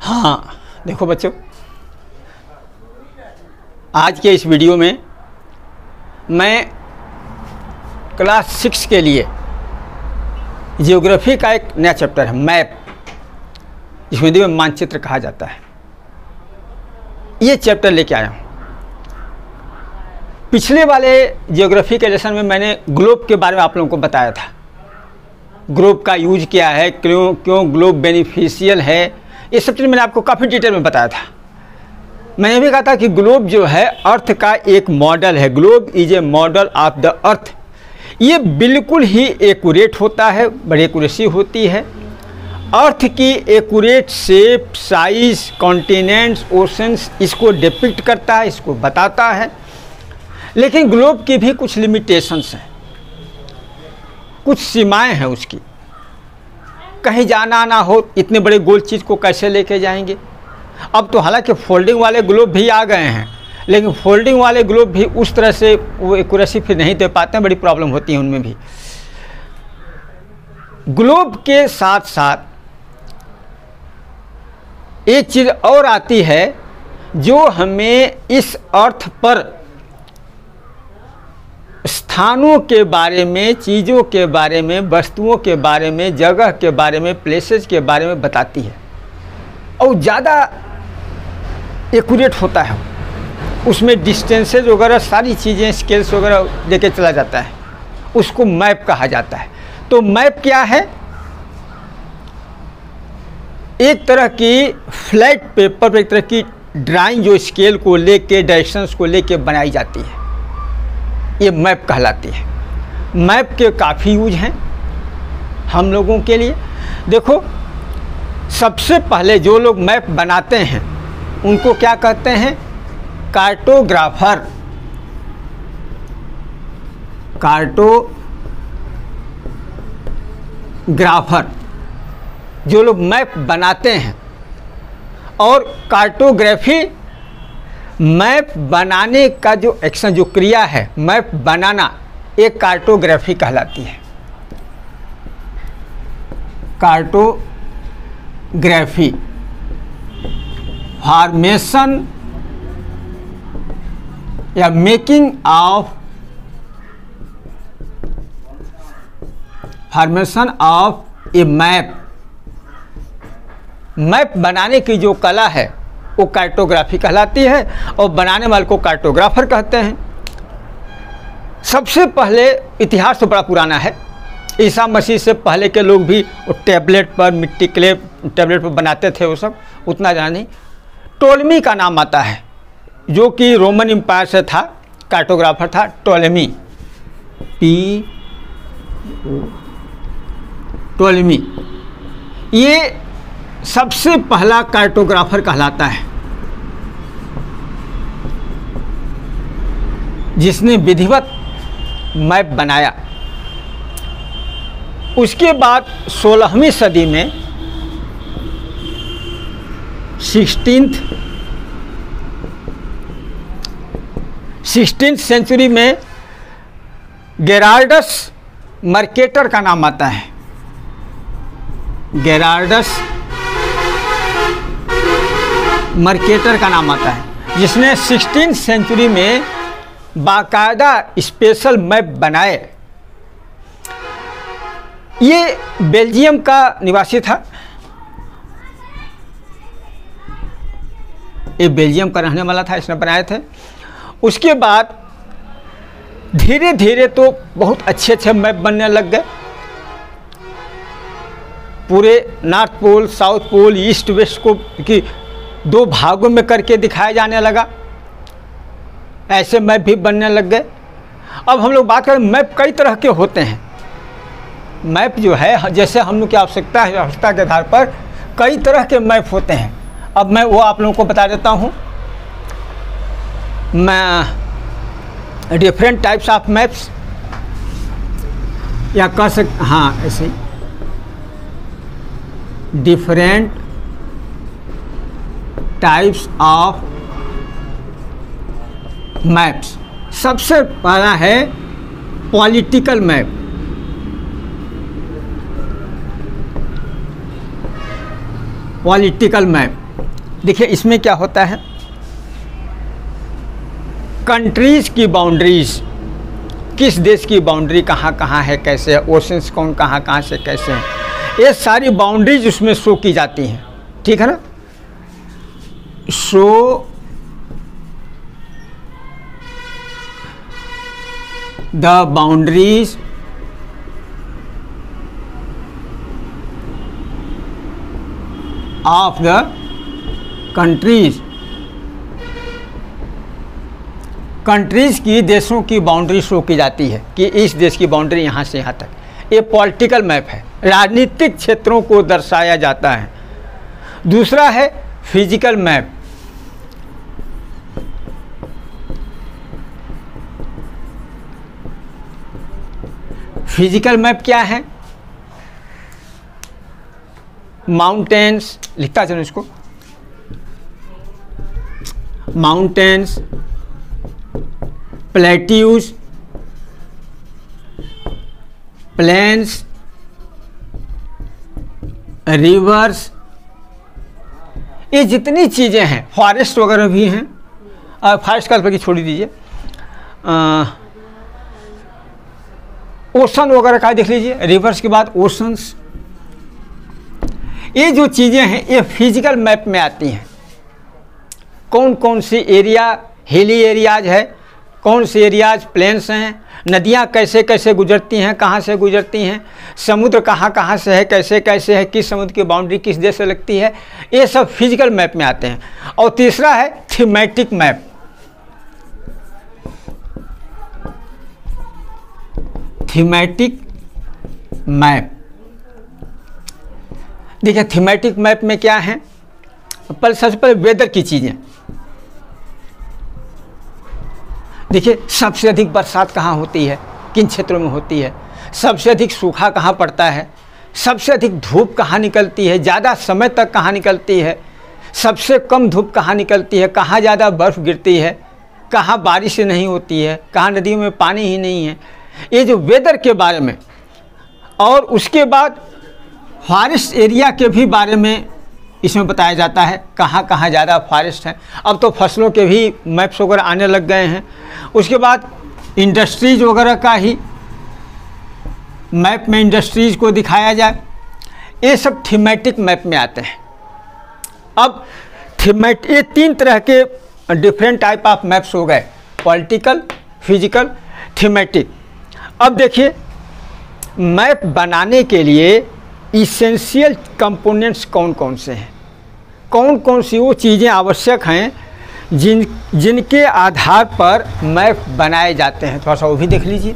हाँ देखो बच्चों, आज के इस वीडियो में मैं क्लास 6 के लिए ज्योग्राफी का एक नया चैप्टर है मैप, जिसमें हिंदी में मानचित्र कहा जाता है, ये चैप्टर लेके आया हूँ। पिछले वाले ज्योग्राफी के लेसन में मैंने ग्लोब के बारे में आप लोगों को बताया था। ग्लोब का यूज क्या है, क्यों ग्लोब बेनिफिशियल है, ये सब चीज़ मैंने आपको काफ़ी डिटेल में बताया था। मैंने भी कहा था कि ग्लोब जो है अर्थ का एक मॉडल है। Globe is a model of the earth. ये बिल्कुल ही एक्यूरेट होता है, बड़ी एक्यूरेसी होती है। अर्थ की accurate shape, size, continents, oceans इसको डिपिक्ट करता है, इसको बताता है। लेकिन ग्लोब की भी कुछ लिमिटेशंस हैं, कुछ सीमाएं हैं उसकी। कहीं जाना ना हो, इतने बड़े गोल चीज़ को कैसे लेके जाएंगे। अब तो हालांकि फोल्डिंग वाले ग्लोब भी आ गए हैं, लेकिन फोल्डिंग वाले ग्लोब भी उस तरह से वो एक्यूरेसी फिर नहीं दे पाते हैं, बड़ी प्रॉब्लम होती है उनमें भी। ग्लोब के साथ साथ एक चीज़ और आती है जो हमें इस अर्थ पर स्थानों के बारे में, चीज़ों के बारे में, वस्तुओं के बारे में, जगह के बारे में, प्लेसेस के बारे में बताती है और ज़्यादा एक्यूरेट होता है। उसमें डिस्टेंसेज वगैरह सारी चीज़ें, स्केल्स वगैरह लेके चला जाता है, उसको मैप कहा जाता है। तो मैप क्या है? एक तरह की फ्लैट पेपर पर एक तरह की ड्राइंग जो स्केल को लेके, डायरेक्शंस को लेके बनाई जाती है, ये मैप कहलाती है। मैप के काफ़ी यूज हैं हम लोगों के लिए। देखो, सबसे पहले जो लोग मैप बनाते हैं उनको क्या कहते हैं? कार्टोग्राफर। कार्टोग्राफर जो लोग मैप बनाते हैं। और कार्टोग्राफी, मैप बनाने का जो एक्शन, जो क्रिया है मैप बनाना, एक कार्टोग्राफी कहलाती है। कार्टोग्राफी फॉर्मेशन या making of A map. Map बनाने की जो कला है वो कार्टोग्राफी कहलाती है और बनाने वाले को कार्टोग्राफर कहते हैं। सबसे पहले इतिहास तो बड़ा पुराना है। ईसा मसीह से पहले के लोग भी वो टैबलेट पर, मिट्टी के टैबलेट पर बनाते थे, वो सब उतना जाना नहीं। टोलेमी का नाम आता है, जो कि रोमन एम्पायर से था, कार्टोग्राफर था टोलेमी, टोलेमी। ये सबसे पहला कार्टोग्राफर कहलाता है, जिसने विधिवत मैप बनाया। उसके बाद 16वीं सदी में, 16th सेंचुरी में गेरार्डस मर्केटर का नाम आता है। गेरार्डस मर्केटर का नाम आता है, जिसने 16th सेंचुरी में बाकायदा स्पेशल मैप बनाए। ये बेल्जियम का निवासी था, ये बेल्जियम का रहने वाला था, इसने बनाए थे। उसके बाद धीरे धीरे तो बहुत अच्छे अच्छे मैप बनने लग गए। पूरे North Pole, South Pole, east west को कि 2 भागों में करके दिखाया जाने लगा। ऐसे मैप भी बनने लग गए। अब हम लोग बात करें, मैप कई तरह के होते हैं। मैप जो है, जैसे हम लोग की आवश्यकता है, आवश्यकता के आधार पर कई तरह के मैप होते हैं। अब मैं वो आप लोगों को बता देता हूँ। मैं डिफरेंट टाइप्स ऑफ मैप्स, या कह सकते, हाँ ऐसे ही, डिफरेंट टाइप्स ऑफ मैप्स। सबसे पहला है पॉलिटिकल मैप। पॉलिटिकल मैप देखिए इसमें क्या होता है, कंट्रीज़ की बाउंड्रीज, किस देश की बाउंड्री कहाँ कहाँ है, कैसे है, ओशंस कौन कहाँ कहाँ से कैसे हैं, ये सारी बाउंड्रीज उसमें शो की जाती हैं, ठीक है ना। Show the boundaries of the countries, countries की, देशों की बाउंड्री शो की जाती है कि इस देश की बाउंड्री यहाँ से यहाँ तक। ये पॉलिटिकल मैप है, राजनीतिक क्षेत्रों को दर्शाया जाता है। दूसरा है फिजिकल मैप। फिजिकल मैप क्या है, माउंटेन्स, लिखता चलो इसको, माउंटेन्स, प्लेट्यूज, प्लेन्स, रिवर्स, ये जितनी चीज़ें हैं, फॉरेस्ट वगैरह भी हैं, फॉरेस्ट का की छोड़ दीजिए, ओशन वगैरह का देख लीजिए, रिवर्स के बाद ओशंस, ये जो चीज़ें हैं ये फिजिकल मैप में आती हैं। कौन कौन सी एरिया हिली एरियाज है, कौन से एरियाज प्लेन्स हैं, नदियाँ कैसे कैसे गुजरती हैं, कहाँ से गुजरती हैं, समुद्र कहाँ कहाँ से है, कैसे कैसे है, किस समुद्र की बाउंड्री किस देश से लगती है, ये सब फिजिकल मैप में आते हैं। और तीसरा है थीमेटिक मैप। थीमेटिक मैप, देखिए थीमेटिक मैप में क्या है, पहले सबसे पहले वेदर की चीज़ें, देखिए सबसे अधिक बरसात कहाँ होती है, किन क्षेत्रों में होती है, सबसे अधिक सूखा कहाँ पड़ता है, सबसे अधिक धूप कहाँ निकलती है, ज़्यादा समय तक कहाँ निकलती है, सबसे कम धूप कहाँ निकलती है, कहाँ ज़्यादा बर्फ़ गिरती है, कहाँ बारिश नहीं होती है, कहाँ नदियों में पानी ही नहीं है। ये जो वेदर के बारे में, और उसके बाद फॉरेस्ट एरिया के भी बारे में इसमें बताया जाता है, कहाँ कहाँ ज़्यादा फॉरेस्ट है। अब तो फसलों के भी मैप्स वगैरह आने लग गए हैं। उसके बाद इंडस्ट्रीज वगैरह का ही मैप में इंडस्ट्रीज़ को दिखाया जाए, ये सब थीमेटिक मैप में आते हैं। अब ये तीन तरह के डिफरेंट टाइप ऑफ मैप्स हो गए, पॉलिटिकल, फिजिकल, थीमेटिक। अब देखिए मैप बनाने के लिए इसेंशियल कंपोनेंट्स कौन कौन से हैं, कौन कौन सी वो चीज़ें आवश्यक हैं जिनके आधार पर मैप बनाए जाते हैं, थोड़ा सा वो भी देख लीजिए।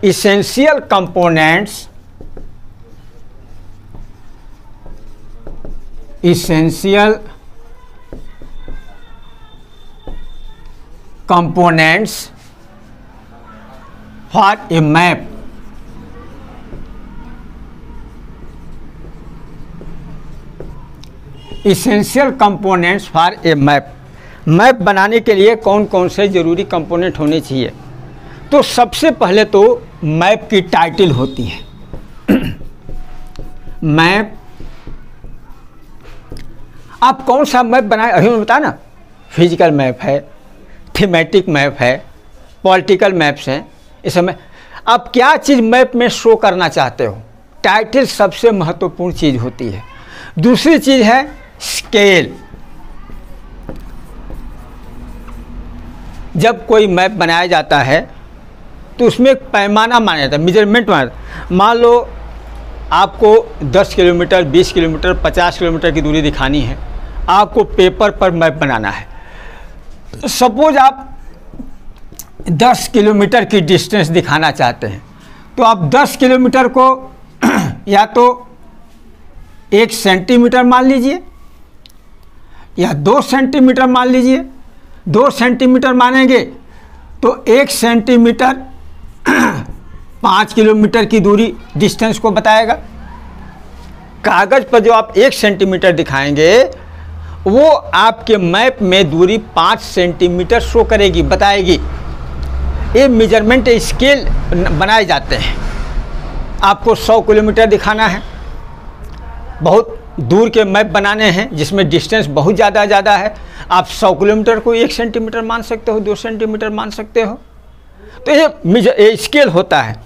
Essential components, essential components for a map. Essential components for a map, map बनाने के लिए कौन कौन से ज़रूरी कंपोनेंट होने चाहिए। तो सबसे पहले तो मैप की टाइटल होती है। मैप, आप कौन सा मैप बनाए, अभी मैंने बताया ना, फिजिकल मैप है, थीमेटिक मैप है, पॉलिटिकल मैप्स हैं, इस समय आप क्या चीज़ मैप में शो करना चाहते हो, टाइटल सबसे महत्वपूर्ण चीज़ होती है। दूसरी चीज़ है स्केल। जब कोई मैप बनाया जाता है तो उसमें एक पैमाना माना जाता है, मेजरमेंट माना जाता है। मान लो आपको 10 किलोमीटर, 20 किलोमीटर, 50 किलोमीटर की दूरी दिखानी है, आपको पेपर पर मैप बनाना है। सपोज आप 10 किलोमीटर की डिस्टेंस दिखाना चाहते हैं, तो आप 10 किलोमीटर को या तो 1 सेंटीमीटर मान लीजिए या 2 सेंटीमीटर मान लीजिए। 2 सेंटीमीटर मानेंगे तो 1 सेंटीमीटर 5 किलोमीटर की दूरी डिस्टेंस को बताएगा। कागज़ पर जो आप 1 सेंटीमीटर दिखाएंगे वो आपके मैप में दूरी 5 सेंटीमीटर शो करेगी, बताएगी। ये मेजरमेंट स्केल बनाए जाते हैं। आपको 100 किलोमीटर दिखाना है बहुत दूर के मैप बनाने हैं जिसमें डिस्टेंस बहुत ज़्यादा है, आप 100 किलोमीटर को 1 सेंटीमीटर मान सकते हो, 2 सेंटीमीटर मान सकते हो। तो ये स्केल होता है।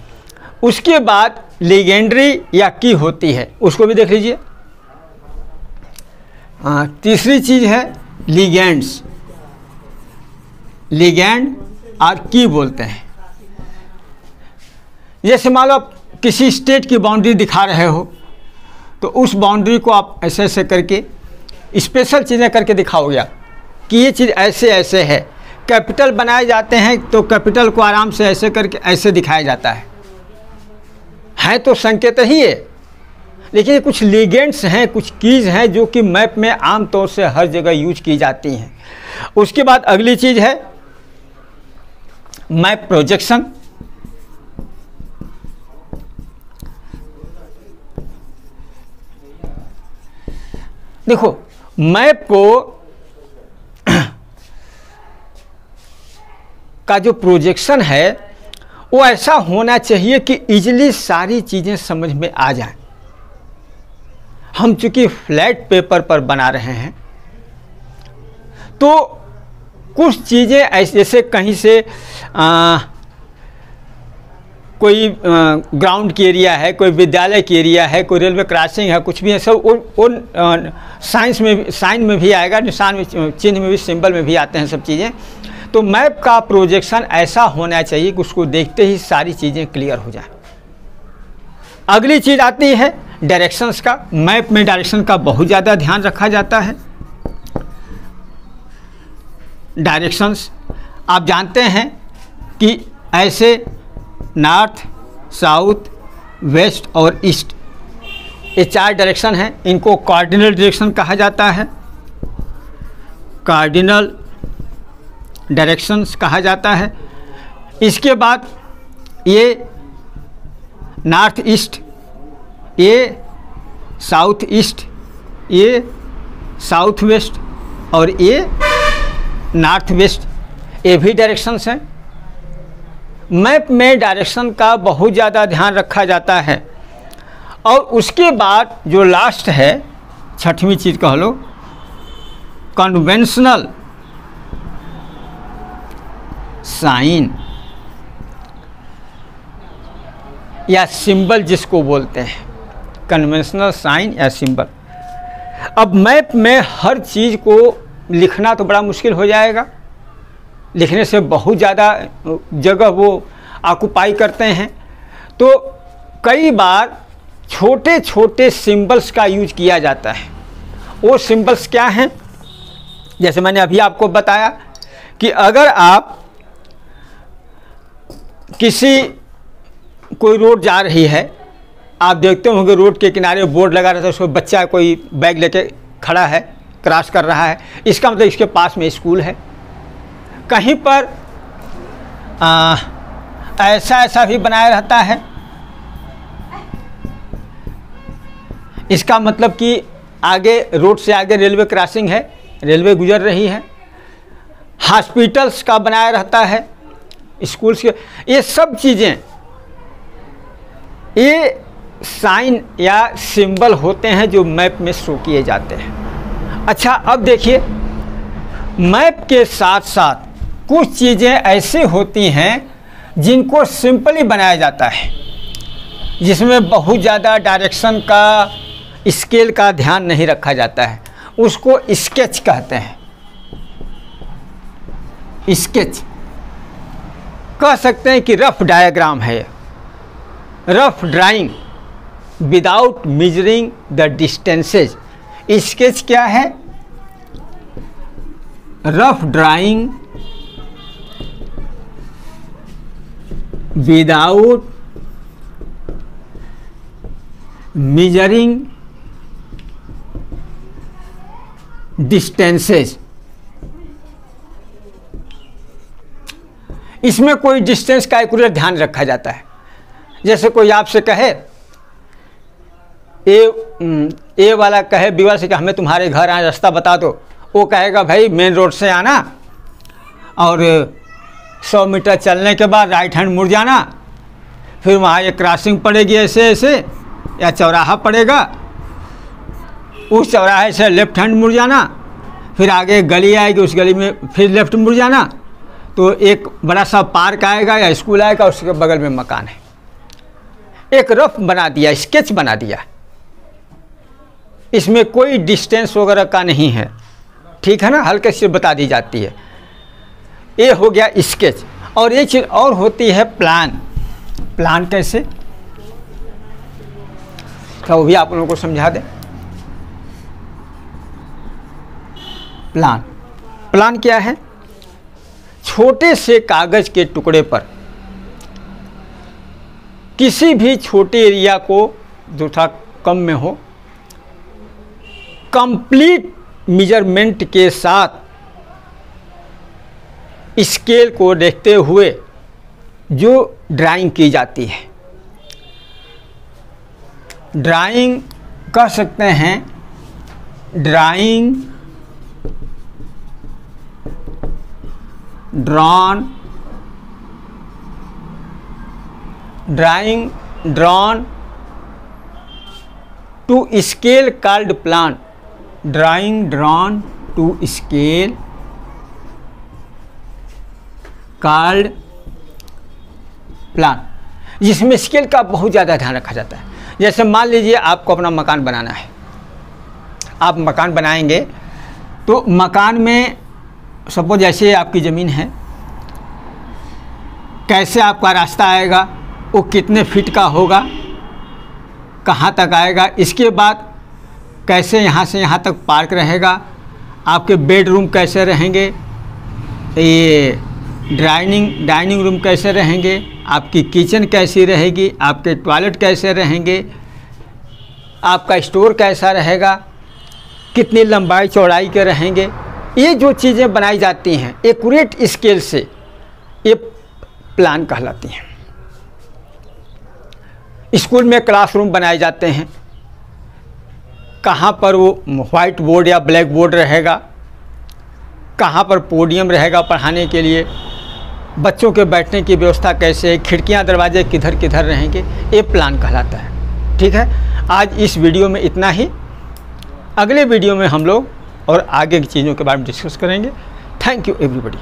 उसके बाद लिगेंडरी या की होती है, उसको भी देख लीजिए। तीसरी चीज़ है लिगेंड्स, लिगेंड और की बोलते हैं। जैसे मान लो आप किसी स्टेट की बाउंड्री दिखा रहे हो तो उस बाउंड्री को आप ऐसे ऐसे करके स्पेशल चीज़ें करके दिखाओगे कि ये चीज़ ऐसे ऐसे है। कैपिटल बनाए जाते हैं तो कैपिटल को आराम से ऐसे करके ऐसे दिखाया जाता है तो संकेत ही है, लेकिन कुछ लीगेंड्स हैं, कुछ कीज हैं जो कि मैप में आम तौर से हर जगह यूज की जाती हैं। उसके बाद अगली चीज़ है मैप प्रोजेक्शन। देखो मैप को का जो प्रोजेक्शन है वो ऐसा होना चाहिए कि इजीली सारी चीज़ें समझ में आ जाएं। हम चूंकि फ्लैट पेपर पर बना रहे हैं तो कुछ चीज़ें ऐसे, जैसे कहीं से कोई ग्राउंड की एरिया है, कोई विद्यालय की एरिया है, कोई रेलवे क्रॉसिंग है, कुछ भी है, सब उन साइन में भी आएगा, निशान में, चिन्ह में भी, सिंबल में भी आते हैं सब चीज़ें। तो मैप का प्रोजेक्शन ऐसा होना चाहिए कि उसको देखते ही सारी चीज़ें क्लियर हो जाए। अगली चीज़ आती है डायरेक्शंस का। मैप में डायरेक्शन का बहुत ज़्यादा ध्यान रखा जाता है। डायरेक्शंस आप जानते हैं कि ऐसे नॉर्थ, साउथ, वेस्ट और ईस्ट, ये 4 डायरेक्शन हैं। इनको कार्डिनल डायरेक्शन कहा जाता है, कार्डिनल डायरेक्शंस कहा जाता है। इसके बाद ये नॉर्थ ईस्ट, ये साउथ ईस्ट, ये साउथ वेस्ट और ये नॉर्थ वेस्ट, ये भी डायरेक्शंस हैं। मैप में डायरेक्शन का बहुत ज़्यादा ध्यान रखा जाता है। और उसके बाद जो लास्ट है, छठवीं चीज़ कह लो, कन्वेंशनल साइन या सिंबल जिसको बोलते हैं, कन्वेंशनल साइन या सिंबल। अब मैप में हर चीज़ को लिखना तो बड़ा मुश्किल हो जाएगा, लिखने से बहुत ज़्यादा जगह वो ऑक्युपाई करते हैं। तो कई बार छोटे छोटे सिंबल्स का यूज किया जाता है। वो सिंबल्स क्या हैं? जैसे मैंने अभी आपको बताया कि अगर आप कोई रोड जा रही है, आप देखते होंगे रोड के किनारे बोर्ड लगा रहता है, उसमें बच्चा कोई बैग लेके खड़ा है, क्रॉस कर रहा है, इसका मतलब इसके पास में स्कूल है। कहीं पर ऐसा भी बनाया रहता है, इसका मतलब कि आगे रोड से आगे रेलवे क्रॉसिंग है, रेलवे गुजर रही है। हॉस्पिटल्स का बनाया रहता है, स्कूल्स के, ये सब चीज़ें ये साइन या सिंबल होते हैं जो मैप में शो किए जाते हैं। अच्छा, अब देखिए मैप के साथ साथ कुछ चीज़ें ऐसी होती हैं जिनको सिंपली बनाया जाता है, जिसमें बहुत ज़्यादा डायरेक्शन का, स्केल का ध्यान नहीं रखा जाता है। उसको स्केच कहते हैं। स्केच कह सकते हैं कि रफ डायग्राम है, rough drawing without measuring the distances. Sketch क्या है? Rough drawing without measuring distances. इसमें कोई डिस्टेंस का एक्यूरेट ध्यान रखा जाता है। जैसे कोई आपसे कहे, ए वाला कहे बी वाला से कि हमें तुम्हारे घर आए रास्ता बता दो, वो कहेगा भाई मेन रोड से आना और 100 मीटर चलने के बाद राइट हैंड मुड़ जाना, फिर वहाँ एक क्रॉसिंग पड़ेगी ऐसे ऐसे या चौराहा पड़ेगा, उस चौराहे से लेफ्ट हैंड मुड़ जाना, फिर आगे गली आएगी, उस गली में फिर लेफ्ट मुड़ जाना तो एक बड़ा सा पार्क आएगा या स्कूल आएगा, उसके बगल में मकान है। एक रफ बना दिया, स्केच बना दिया, इसमें कोई डिस्टेंस वगैरह का नहीं है, ठीक है ना, हल्के से बता दी जाती है। ये हो गया स्केच। और एक चीज़ और होती है प्लान। प्लान कैसे, क्या वो भी आप लोगों को समझा दें। प्लान, प्लान क्या है? छोटे से कागज के टुकड़े पर किसी भी छोटे एरिया को जो था कम में हो, कंप्लीट मेजरमेंट के साथ स्केल को देखते हुए जो ड्राइंग की जाती है, ड्राइंग कह सकते हैं, drawing drawn to scale called plan. Drawing drawn to scale called plan, जिसमें स्केल का बहुत ज़्यादा ध्यान रखा जाता है। जैसे मान लीजिए आपको अपना मकान बनाना है, आप मकान बनाएंगे तो मकान में सपोज जैसे आपकी ज़मीन है, कैसे आपका रास्ता आएगा, वो कितने फीट का होगा, कहाँ तक आएगा, इसके बाद कैसे यहाँ से यहाँ तक पार्क रहेगा, आपके बेडरूम कैसे रहेंगे, ये डाइनिंग रूम कैसे रहेंगे, आपकी किचन कैसी रहेगी, आपके टॉयलेट कैसे रहेंगे, आपका स्टोर कैसा रहेगा, कितनी लंबाई चौड़ाई के रहेंगे। ये जो चीज़ें बनाई जाती हैं एक्यूरेट स्केल से, ये प्लान कहलाती हैं। स्कूल में क्लासरूम बनाए जाते हैं, कहाँ पर वो वाइट बोर्ड या ब्लैक बोर्ड रहेगा, कहाँ पर पोडियम रहेगा पढ़ाने के लिए, बच्चों के बैठने की व्यवस्था कैसे है, खिड़कियाँ दरवाजे किधर किधर रहेंगे, ये प्लान कहलाता है। ठीक है, आज इस वीडियो में इतना ही। अगले वीडियो में हम लोग और आगे की चीज़ों के बारे में डिस्कस करेंगे। Thank you everybody.